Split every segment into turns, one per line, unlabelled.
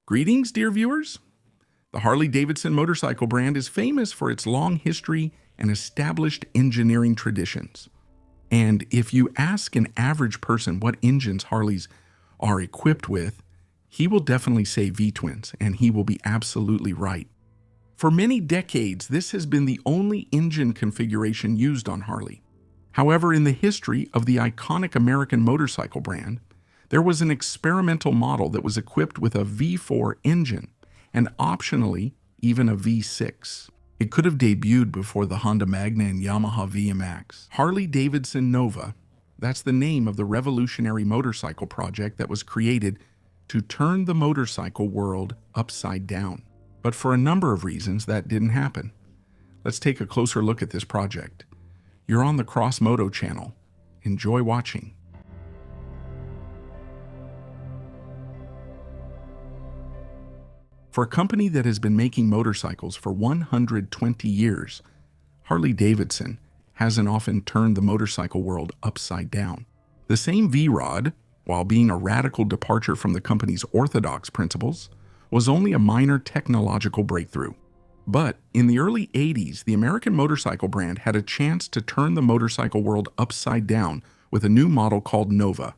Greetings, dear viewers. The Harley-Davidson motorcycle brand is famous for its long history and established engineering traditions. And if you ask an average person what engines Harleys are equipped with, he will definitely say V-twins, and he will be absolutely right. For many decades, this has been the only engine configuration used on Harley. However, in the history of the iconic American motorcycle brand, there was an experimental model that was equipped with a V4 engine, and optionally, even a V6. It could have debuted before the Honda Magna and Yamaha VMAX. Harley-Davidson Nova, that's the name of the revolutionary motorcycle project that was created to turn the motorcycle world upside down. But for a number of reasons, that didn't happen. Let's take a closer look at this project. You're on the Cross Moto channel. Enjoy watching. For a company that has been making motorcycles for 120 years, Harley-Davidson hasn't often turned the motorcycle world upside down. The same V-Rod, while being a radical departure from the company's orthodox principles, was only a minor technological breakthrough. But in the early 80s, the American motorcycle brand had a chance to turn the motorcycle world upside down with a new model called Nova.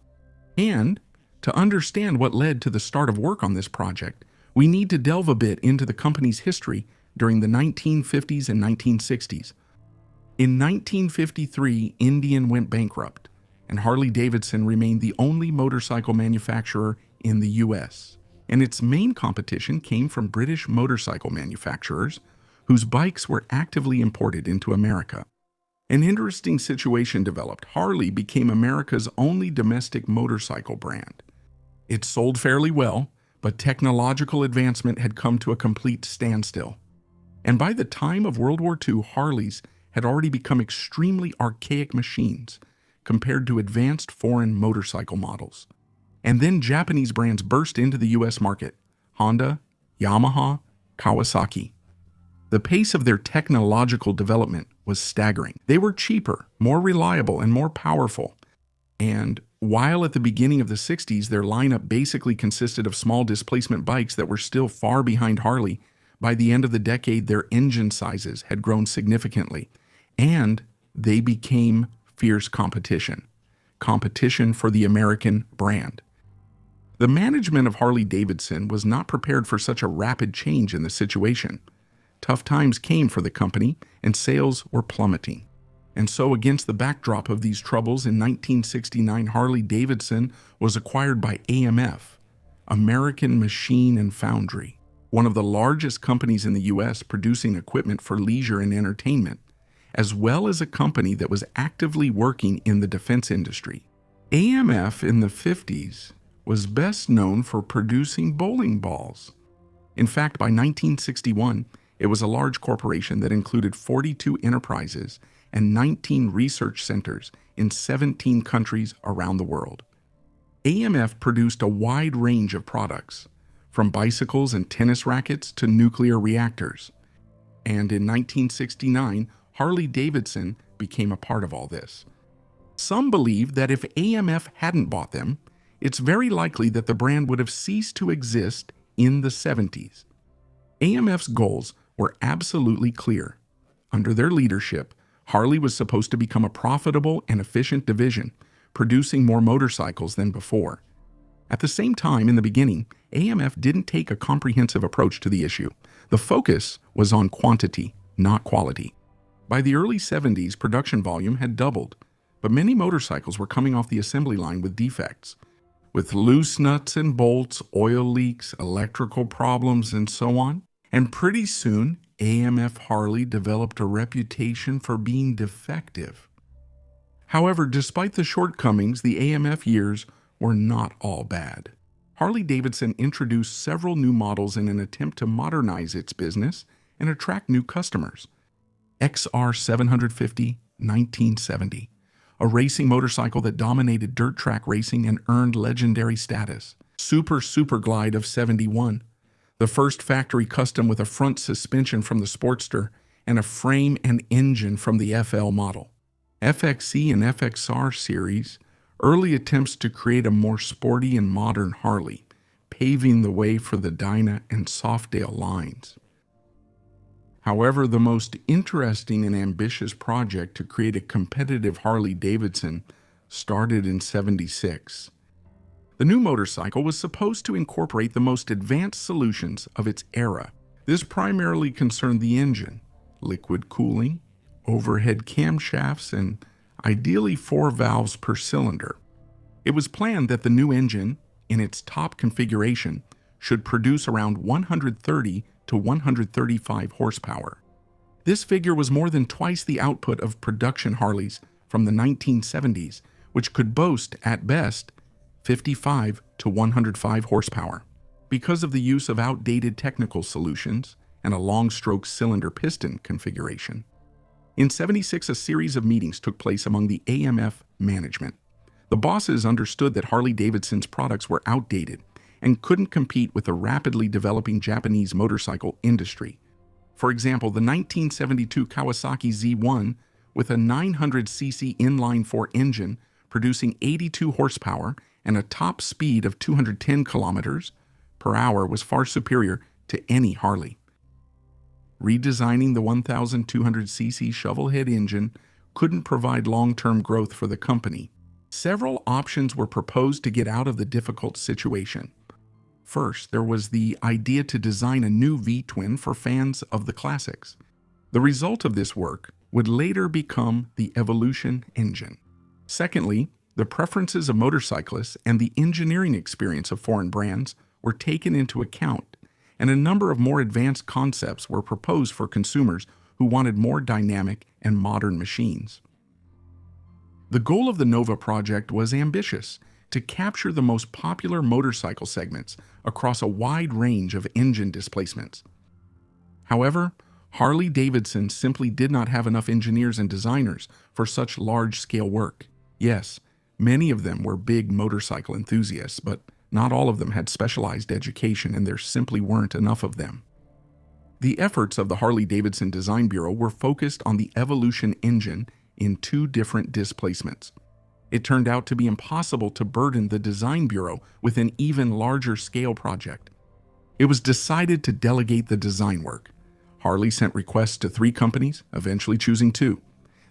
And to understand what led to the start of work on this project, we need to delve a bit into the company's history during the 1950s and 1960s. In 1953, Indian went bankrupt, and Harley-Davidson remained the only motorcycle manufacturer in the U.S. And its main competition came from British motorcycle manufacturers whose bikes were actively imported into America. An interesting situation developed. Harley became America's only domestic motorcycle brand. It sold fairly well, but technological advancement had come to a complete standstill. And by the time of World War II, Harleys had already become extremely archaic machines compared to advanced foreign motorcycle models. And then Japanese brands burst into the U.S. market: Honda, Yamaha, Kawasaki. The pace of their technological development was staggering. They were cheaper, more reliable, and more powerful. And while at the beginning of the 60s, their lineup basically consisted of small displacement bikes that were still far behind Harley, by the end of the decade, their engine sizes had grown significantly, and they became fierce competition. Competition for the American brand. The management of Harley-Davidson was not prepared for such a rapid change in the situation. Tough times came for the company, and sales were plummeting. And so, against the backdrop of these troubles, in 1969, Harley-Davidson was acquired by AMF, American Machine and Foundry, one of the largest companies in the U.S. producing equipment for leisure and entertainment, as well as a company that was actively working in the defense industry. AMF in the 50s was best known for producing bowling balls. In fact, by 1961, it was a large corporation that included 42 enterprises and 19 research centers in 17 countries around the world. AMF produced a wide range of products, from bicycles and tennis rackets to nuclear reactors. And in 1969, Harley-Davidson became a part of all this. Some believe that if AMF hadn't bought them, it's very likely that the brand would have ceased to exist in the 70s. AMF's goals were absolutely clear. Under their leadership, Harley was supposed to become a profitable and efficient division, producing more motorcycles than before. At the same time, in the beginning, AMF didn't take a comprehensive approach to the issue. The focus was on quantity, not quality. By the early 70s, production volume had doubled, but many motorcycles were coming off the assembly line with defects, with loose nuts and bolts, oil leaks, electrical problems, and so on. And pretty soon, AMF Harley developed a reputation for being defective. However, despite the shortcomings, the AMF years were not all bad. Harley-Davidson introduced several new models in an attempt to modernize its business and attract new customers. XR 750 1970, a racing motorcycle that dominated dirt track racing and earned legendary status. Super Glide of 71, the first factory custom with a front suspension from the Sportster and a frame and engine from the FL model. FXE and FXR series, early attempts to create a more sporty and modern Harley, paving the way for the Dyna and Softail lines. However, the most interesting and ambitious project to create a competitive Harley-Davidson started in '76. The new motorcycle was supposed to incorporate the most advanced solutions of its era. This primarily concerned the engine, liquid cooling, overhead camshafts, and ideally 4 valves per cylinder. It was planned that the new engine, in its top configuration, should produce around 130 to 135 horsepower. This figure was more than twice the output of production Harleys from the 1970s, which could boast, at best, 55 to 105 horsepower. Because of the use of outdated technical solutions and a long-stroke cylinder piston configuration. In '76, a series of meetings took place among the AMF management. The bosses understood that Harley-Davidson's products were outdated and couldn't compete with the rapidly developing Japanese motorcycle industry. For example, the 1972 Kawasaki Z1 with a 900cc inline-4 engine producing 82 horsepower and a top speed of 210 kilometers per hour was far superior to any Harley. Redesigning the 1,200cc shovelhead engine couldn't provide long-term growth for the company. Several options were proposed to get out of the difficult situation. First, there was the idea to design a new V-twin for fans of the classics. The result of this work would later become the Evolution engine. Secondly, the preferences of motorcyclists and the engineering experience of foreign brands were taken into account, and a number of more advanced concepts were proposed for consumers who wanted more dynamic and modern machines. The goal of the Nova project was ambitious, to capture the most popular motorcycle segments across a wide range of engine displacements. However, Harley-Davidson simply did not have enough engineers and designers for such large-scale work. Yes, many of them were big motorcycle enthusiasts, but not all of them had specialized education, and there simply weren't enough of them. The efforts of the Harley-Davidson Design Bureau were focused on the Evolution engine in 2 different displacements. It turned out to be impossible to burden the Design Bureau with an even larger scale project. It was decided to delegate the design work. Harley sent requests to 3 companies, eventually choosing 2,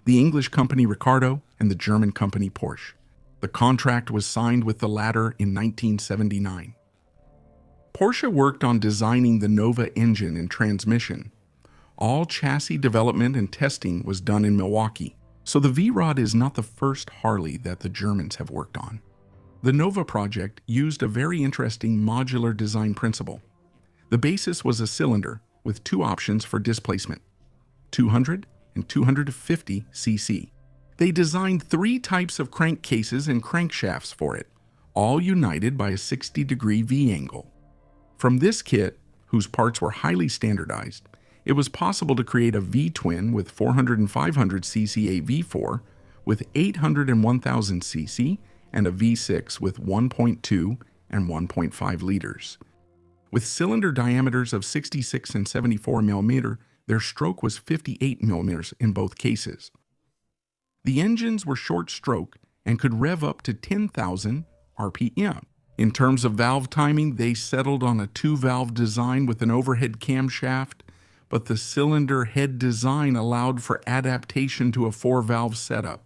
the English company Ricardo and the German company Porsche. The contract was signed with the latter in 1979. Porsche worked on designing the Nova engine and transmission. All chassis development and testing was done in Milwaukee. So the V-Rod is not the first Harley that the Germans have worked on. The Nova project used a very interesting modular design principle. The basis was a cylinder with 2 options for displacement, 200 and 250 cc. They designed 3 types of crankcases and crankshafts for it, all united by a 60-degree V-angle. From this kit, whose parts were highly standardized, it was possible to create a V-twin with 400 and 500 cc V4, with 800 and 1000 cc, and a V6 with 1.2 and 1.5 liters. With cylinder diameters of 66 and 74 mm, their stroke was 58 mm in both cases. The engines were short stroke and could rev up to 10,000 RPM. In terms of valve timing, they settled on a 2-valve design with an overhead camshaft, but the cylinder head design allowed for adaptation to a 4-valve setup.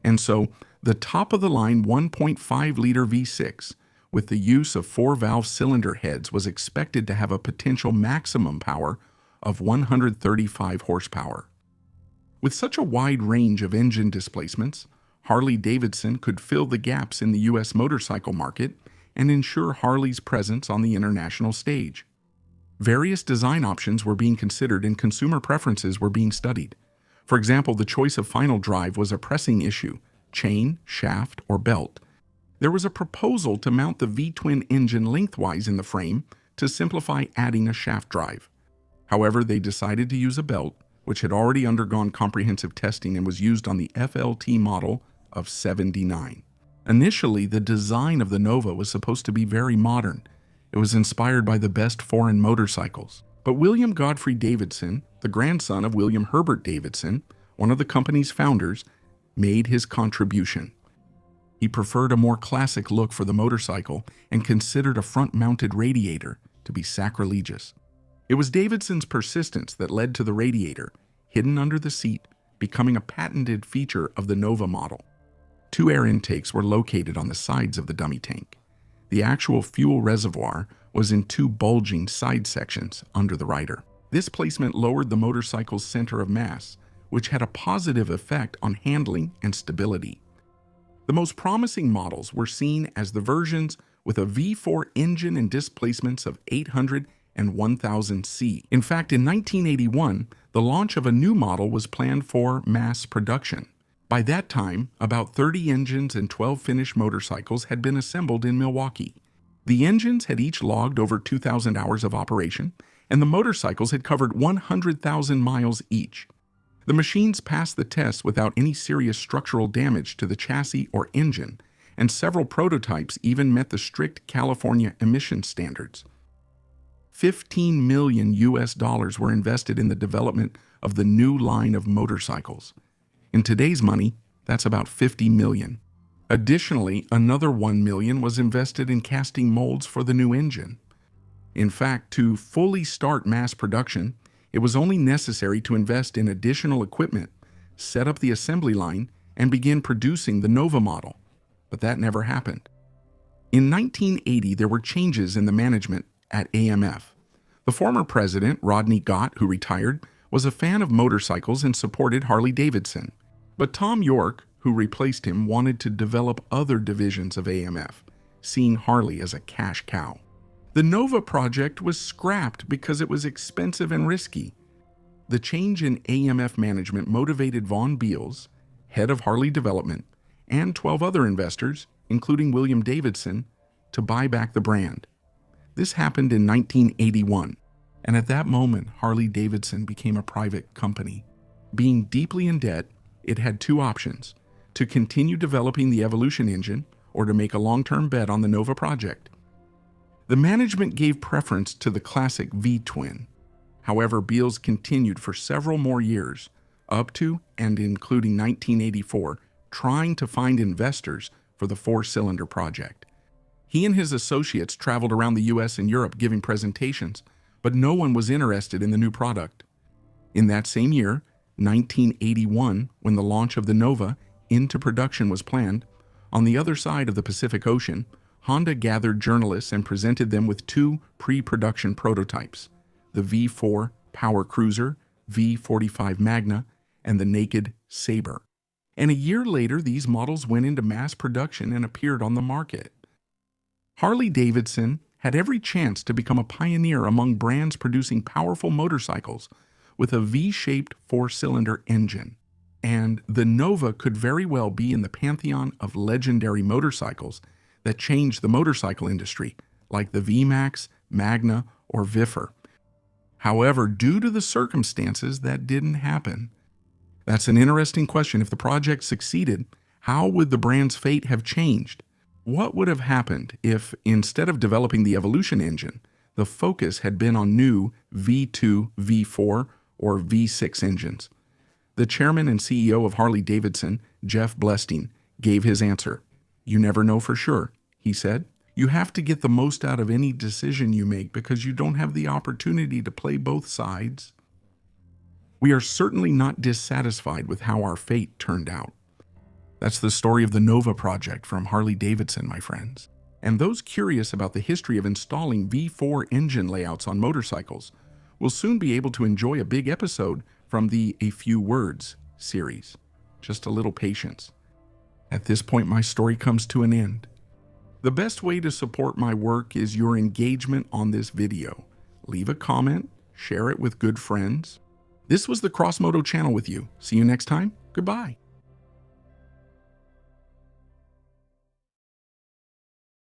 And so, the top-of-the-line 1.5-liter V6, with the use of 4-valve cylinder heads, was expected to have a potential maximum power of 135 horsepower. With such a wide range of engine displacements, Harley-Davidson could fill the gaps in the U.S. motorcycle market and ensure Harley's presence on the international stage. Various design options were being considered and consumer preferences were being studied. For example, the choice of final drive was a pressing issue: chain, shaft, or belt. There was a proposal to mount the V-twin engine lengthwise in the frame to simplify adding a shaft drive. However, they decided to use a belt, which had already undergone comprehensive testing and was used on the FLT model of '79. Initially, the design of the Nova was supposed to be very modern. It was inspired by the best foreign motorcycles. But William Godfrey Davidson, the grandson of William Herbert Davidson, one of the company's founders, made his contribution. He preferred a more classic look for the motorcycle and considered a front-mounted radiator to be sacrilegious. It was Davidson's persistence that led to the radiator, hidden under the seat, becoming a patented feature of the Nova model. 2 air intakes were located on the sides of the dummy tank. The actual fuel reservoir was in 2 bulging side sections under the rider. This placement lowered the motorcycle's center of mass, which had a positive effect on handling and stability. The most promising models were seen as the versions with a V4 engine and displacements of 800 and 1000 C. In fact, in 1981, the launch of a new model was planned for mass production. By that time, about 30 engines and 12 finished motorcycles had been assembled in Milwaukee. The engines had each logged over 2,000 hours of operation, and the motorcycles had covered 100,000 miles each. The machines passed the test without any serious structural damage to the chassis or engine, and several prototypes even met the strict California emission standards. $15 million were invested in the development of the new line of motorcycles. In today's money, that's about $50 million. Additionally, another $1 million was invested in casting molds for the new engine. In fact, to fully start mass production, it was only necessary to invest in additional equipment, set up the assembly line, and begin producing the Nova model. But that never happened. In 1980, there were changes in the management at AMF. The former president, Rodney Gott, who retired, was a fan of motorcycles and supported Harley-Davidson. But Tom York, who replaced him, wanted to develop other divisions of AMF, seeing Harley as a cash cow. The Nova project was scrapped because it was expensive and risky. The change in AMF management motivated Von Beals, head of Harley development, and 12 other investors, including William Davidson, to buy back the brand. This happened in 1981, and at that moment, Harley-Davidson became a private company. Being deeply in debt, it had 2 options: to continue developing the Evolution engine or to make a long-term bet on the Nova project. The management gave preference to the classic V-twin. However, Beals continued for several more years, up to and including 1984, trying to find investors for the 4-cylinder project. He and his associates traveled around the US and Europe giving presentations, but no one was interested in the new product. In that same year, 1981, when the launch of the Nova into production was planned, on the other side of the Pacific Ocean, Honda gathered journalists and presented them with 2 pre-production prototypes, the V4 Power Cruiser, V45 Magna, and the Naked Sabre. And a year later, these models went into mass production and appeared on the market. Harley-Davidson had every chance to become a pioneer among brands producing powerful motorcycles with a V-shaped 4-cylinder engine. And the Nova could very well be in the pantheon of legendary motorcycles that changed the motorcycle industry, like the VMAX, Magna, or Viffer. However, due to the circumstances, that didn't happen. That's an interesting question. If the project succeeded, how would the brand's fate have changed? What would have happened if, instead of developing the Evolution engine, the focus had been on new V2, V4, or V6 engines? The chairman and CEO of Harley-Davidson, Jeff Blesting, gave his answer. "You never know for sure," he said. "You have to get the most out of any decision you make because you don't have the opportunity to play both sides." We are certainly not dissatisfied with how our fate turned out. That's the story of the Nova project from Harley-Davidson, my friends. And those curious about the history of installing V4 engine layouts on motorcycles will soon be able to enjoy a big episode from the A Few Words series. Just a little patience. At this point, my story comes to an end. The best way to support my work is your engagement on this video. Leave a comment, share it with good friends. This was the CrossMoto channel with you. See you next time. Goodbye.